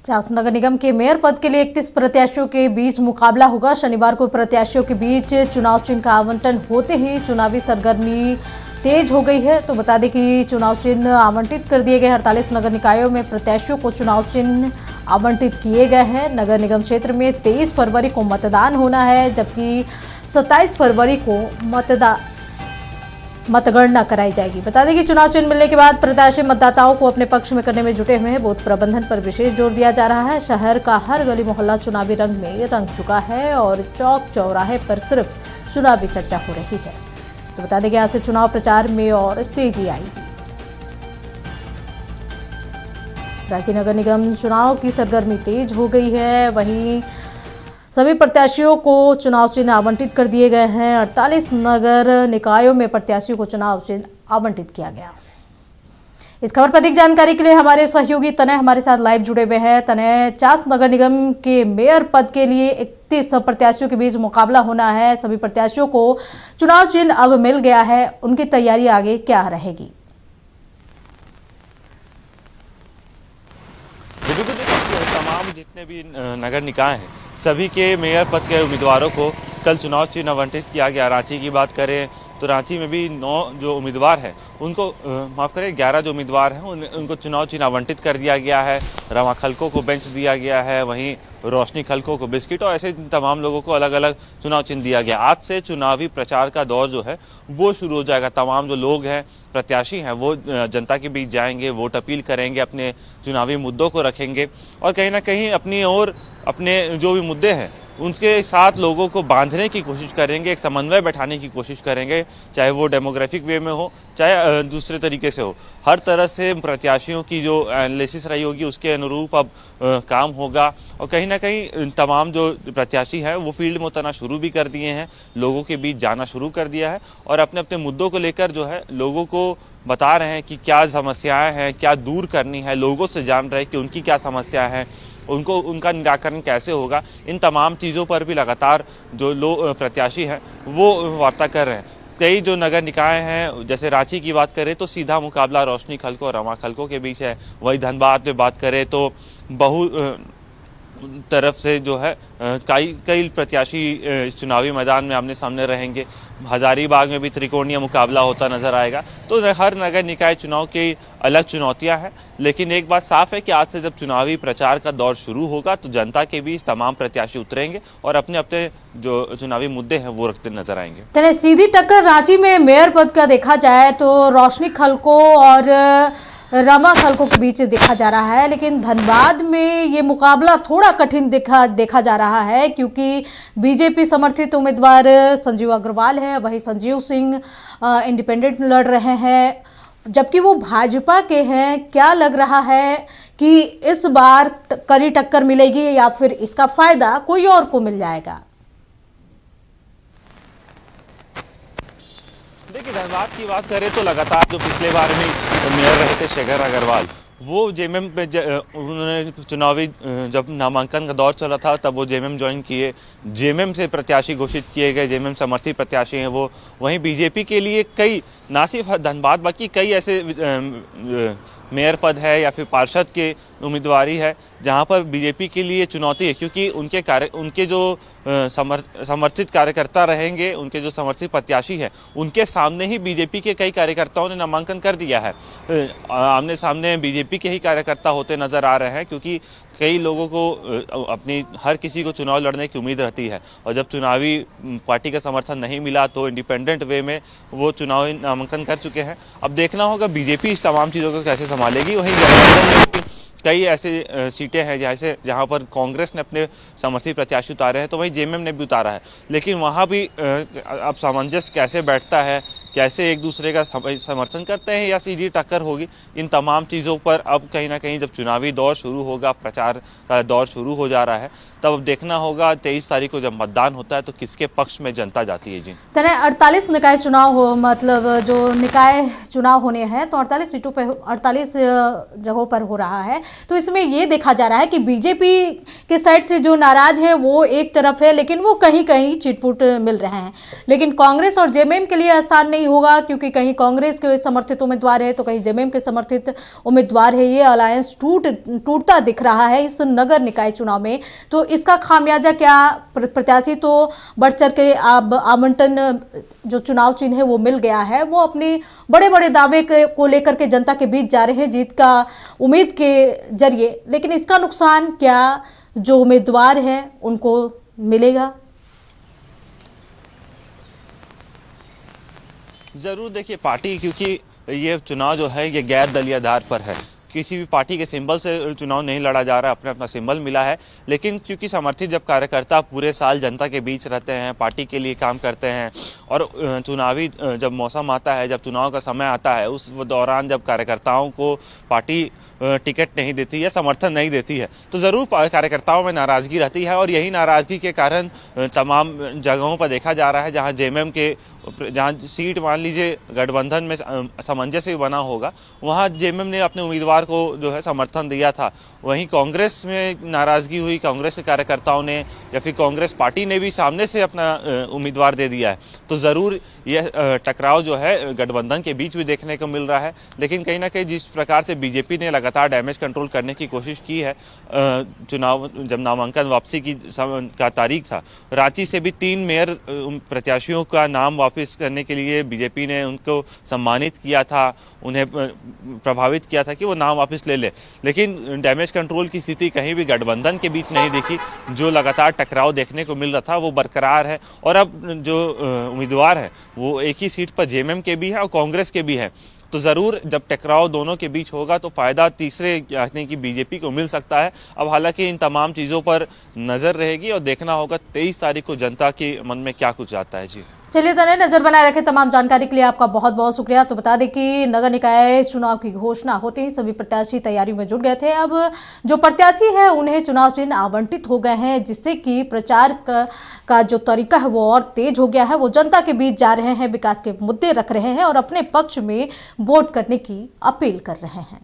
चास नगर निगम के मेयर पद के लिए 31 प्रत्याशियों के बीच मुकाबला होगा। शनिवार को प्रत्याशियों के बीच चुनाव चिन्ह का आवंटन होते ही चुनावी सरगर्मी तेज हो गई है। तो बता दें कि चुनाव चिन्ह आवंटित कर दिए गए 48 नगर निकायों में प्रत्याशियों को चुनाव चिन्ह आवंटित किए गए हैं। नगर निगम क्षेत्र में 23 फरवरी को मतदान होना है, जबकि 27 फरवरी को मतगणना कराई जाएगी। बता दें कि चुनाव चिन्ह मिलने के बाद प्रत्याशी मतदाताओं को अपने पक्ष में करने में जुटे हुए हैं। बूथ प्रबंधन पर विशेष जोर दिया जा रहा है। शहर का हर गली मोहल्ला चुनावी रंग में रंग चुका है और चौक चौराहे पर सिर्फ चुनावी चर्चा हो रही है। तो बता दें कि आज से चुनाव प्रचार में और तेजी आएगी। रांची नगर निगम चुनाव की सरगर्मी तेज हो गई है। वहीं सभी प्रत्याशियों को चुनाव चिन्ह आवंटित कर दिए गए हैं। 48 नगर निकायों में प्रत्याशियों को चुनाव चिन्ह आवंटित किया गया। इस खबर पर अधिक जानकारी के लिए हमारे सहयोगी तनय हमारे साथ लाइव जुड़े हुए हैं। तनय, चास नगर निगम के मेयर पद के लिए 31 प्रत्याशियों के बीच मुकाबला होना है। सभी प्रत्याशियों को चुनाव चिन्ह अब मिल गया है, उनकी तैयारी आगे क्या रहेगी? तमाम जितने भी नगर निकाय हैं, सभी के मेयर पद के उम्मीदवारों को कल चुनाव चिन्ह आवंटित किया गया। रांची की बात करें तो रांची में भी 9 जो उम्मीदवार हैं उनको माफ़ करें 11 जो उम्मीदवार हैं उनको चुनाव चिन्ह आवंटित कर दिया गया है। रमा खलको को बेंच दिया गया है, वहीं रोशनी खलको को बिस्किट और ऐसे तमाम लोगों को अलग अलग चुनाव चिन्ह दिया गया। आज से चुनावी प्रचार का दौर जो है वो शुरू हो जाएगा। तमाम जो लोग हैं, प्रत्याशी हैं, वो जनता के बीच जाएंगे, वोट अपील करेंगे, अपने चुनावी मुद्दों को रखेंगे और कहीं ना कहीं अपनी ओर अपने जो भी मुद्दे हैं उनके साथ लोगों को बांधने की कोशिश करेंगे, एक समन्वय बैठाने की कोशिश करेंगे, चाहे वो डेमोग्राफिक वे में हो चाहे दूसरे तरीके से हो। हर तरह से प्रत्याशियों की जो एनालिसिस रही होगी उसके अनुरूप अब काम होगा और कहीं ना कहीं तमाम जो प्रत्याशी हैं वो फील्ड में उतरना शुरू भी कर दिए हैं, लोगों के बीच जाना शुरू कर दिया है और अपने अपने मुद्दों को लेकर जो है लोगों को बता रहे हैं कि क्या समस्याएं हैं, क्या दूर करनी है। लोगों से जान रहे हैं कि उनकी क्या समस्या है, उनको उनका निराकरण कैसे होगा। इन तमाम चीज़ों पर भी लगातार जो लोग प्रत्याशी हैं वो वार्ता कर रहे हैं। कई जो नगर निकाय हैं, जैसे रांची की बात करें तो सीधा मुकाबला रोशनी खलको और रमा खलको के बीच है। वही धनबाद में बात करें तो बहु तरफ से जो है कई प्रत्याशी चुनावी मैदान में आमने सामने रहेंगे। हजारीबाग में भी त्रिकोणीय मुकाबला होता नजर आएगा। तो हर नगर निकाय चुनाव की अलग चुनौतियां हैं, लेकिन एक बात साफ है कि आज से जब चुनावी प्रचार का दौर शुरू होगा तो जनता के बीच तमाम प्रत्याशी उतरेंगे और अपने अपने जो चुनावी मुद्दे हैं वो रखते नजर आएंगे। तेरे सीधी टक्कर रांची में मेयर पद का देखा जाए तो रोशनी खलको और रमा खलको के बीच देखा जा रहा है, लेकिन धनबाद में ये मुकाबला थोड़ा कठिन देखा जा रहा है क्योंकि बीजेपी समर्थित उम्मीदवार संजीव अग्रवाल है, वहीं संजीव सिंह इंडिपेंडेंट लड़ रहे हैं, जबकि वो भाजपा के हैं। क्या लग रहा है कि इस बार कड़ी टक्कर मिलेगी या फिर इसका फायदा कोई और को मिल जाएगा? देखिए, धनबाद की बात करें तो लगातार जो पिछले बार में मेयर रहे थे शेखर अग्रवाल, वो जेएमएम पे उन्होंने चुनावी जब नामांकन का दौर चला था तब वो जेएमएम ज्वाइन किए, जेएमएम से प्रत्याशी घोषित किए गए, जेएमएम समर्थित प्रत्याशी हैं वो। वहीं बीजेपी के लिए कई, ना सिर्फ धनबाद बल्कि कई ऐसे मेयर पद है या फिर पार्षद के उम्मीदवारी है जहां पर बीजेपी के लिए चुनौती है, क्योंकि उनके जो समर्थित कार्यकर्ता रहेंगे, उनके जो समर्थित प्रत्याशी हैं, उनके सामने ही बीजेपी के कई कार्यकर्ताओं ने नामांकन कर दिया है। आमने सामने बीजेपी के ही कार्यकर्ता होते नजर आ रहे हैं, क्योंकि कई लोगों को अपनी हर किसी को चुनाव लड़ने की उम्मीद रहती है और जब चुनावी पार्टी का समर्थन नहीं मिला तो इंडिपेंडेंट वे में वो चुनावी नामांकन कर चुके हैं। अब देखना होगा बीजेपी इस तमाम चीज़ों को कैसे संभालेगी। वहीं कई ऐसे सीटें हैं जहां पर कांग्रेस ने अपने समर्थित प्रत्याशी उतारे हैं, तो वहीं जेएमएम ने भी उतारा है, लेकिन वहां भी अब सामंजस्य कैसे बैठता है, कैसे एक दूसरे का समर्थन करते हैं या सीधी टक्कर होगी, इन तमाम चीज़ों पर अब कहीं ना कहीं जब चुनावी दौर शुरू होगा, प्रचार का दौर शुरू हो जा रहा है, तब अब देखना होगा 23 तारीख को जब मतदान होता है तो किसके पक्ष में जनता जाती है। जी, तेरे 48 निकाय चुनाव हो, मतलब जो निकाय चुनाव होने हैं तो 48 सीटों पे 48 जगहों पर हो रहा है। तो इसमें ये देखा जा रहा है कि बीजेपी के साइड से जो नाराज है वो एक तरफ है, लेकिन वो कहीं कहीं चिटपुट मिल रहे हैं, लेकिन कांग्रेस और जेएमएम के लिए आसान नहीं नहीं होगा, क्योंकि कहीं कांग्रेस के समर्थित उम्मीदवार है तो कहीं जेएमएम के समर्थित उम्मीदवार है। ये अलायंस टूटता दिख रहा है इस नगर निकाय चुनाव में। तो इसका खामियाजा क्या? प्रत्याशी तो बढ़ चढ़ के आवंटन जो चुनाव चिन्ह है वो मिल गया है, वो अपने बड़े बड़े दावे को लेकर के जनता के बीच जा रहे हैं जीत का उम्मीद के जरिए, लेकिन इसका नुकसान क्या जो उम्मीदवार हैं उनको मिलेगा? जरूर देखिए, पार्टी क्योंकि ये चुनाव जो है ये गैर दलीय आधार पर है, किसी भी पार्टी के सिंबल से चुनाव नहीं लड़ा जा रहा है, अपना अपना सिंबल मिला है। लेकिन क्योंकि समर्थित जब कार्यकर्ता पूरे साल जनता के बीच रहते हैं, पार्टी के लिए काम करते हैं, और चुनावी जब मौसम आता है, जब चुनाव का समय आता है, उस दौरान जब कार्यकर्ताओं को पार्टी टिकट नहीं देती या समर्थन नहीं देती है, तो ज़रूर कार्यकर्ताओं में नाराज़गी रहती है। और यही नाराज़गी के कारण तमाम जगहों पर देखा जा रहा है जहां जेएमएम के जहां सीट मान लीजिए गठबंधन में सामंजस्य बना होगा, वहां जेएमएम ने अपने उम्मीदवार को जो है समर्थन दिया था। वहीं कांग्रेस में नाराज़गी हुई, कांग्रेस के कार्यकर्ताओं ने या फिर कांग्रेस पार्टी ने भी सामने से अपना उम्मीदवार दे दिया है। तो ज़रूर यह टकराव जो है गठबंधन के बीच भी देखने को मिल रहा है। लेकिन कहीं ना कहीं जिस प्रकार से बीजेपी ने लगातार डैमेज कंट्रोल करने की कोशिश की है, चुनाव जब नामांकन वापसी का तारीख था, रांची से भी 3 मेयर प्रत्याशियों का नाम वापस करने के लिए बीजेपी ने उनको सम्मानित किया था, उन्हें प्रभावित किया था कि वो नाम वापस ले ले। लेकिन डैमेज कंट्रोल की स्थिति कहीं भी गठबंधन के बीच नहीं दिखी। जो लगातार टकराव देखने को मिल रहा था वो बरकरार है। और अब जो उम्मीदवार है वो एक ही सीट पर जेएमएम के भी है और कांग्रेस के भी है। तो ज़रूर जब टकराव दोनों के बीच होगा तो फ़ायदा तीसरे यानी कि बीजेपी को मिल सकता है। अब हालांकि इन तमाम चीज़ों पर नज़र रहेगी और देखना होगा 23 तारीख को जनता के मन में क्या कुछ आता है। जी चलिए तने नजर बनाए रखें। तमाम जानकारी के लिए आपका बहुत बहुत शुक्रिया। तो बता दें कि नगर निकाय चुनाव की घोषणा होते ही सभी प्रत्याशी तैयारी में जुट गए थे। अब जो प्रत्याशी है उन्हें चुनाव चिन्ह आवंटित हो गए हैं, जिससे कि प्रचार का जो तरीका है वो और तेज हो गया है। वो जनता के बीच जा रहे हैं, विकास के मुद्दे रख रहे हैं और अपने पक्ष में वोट करने की अपील कर रहे हैं।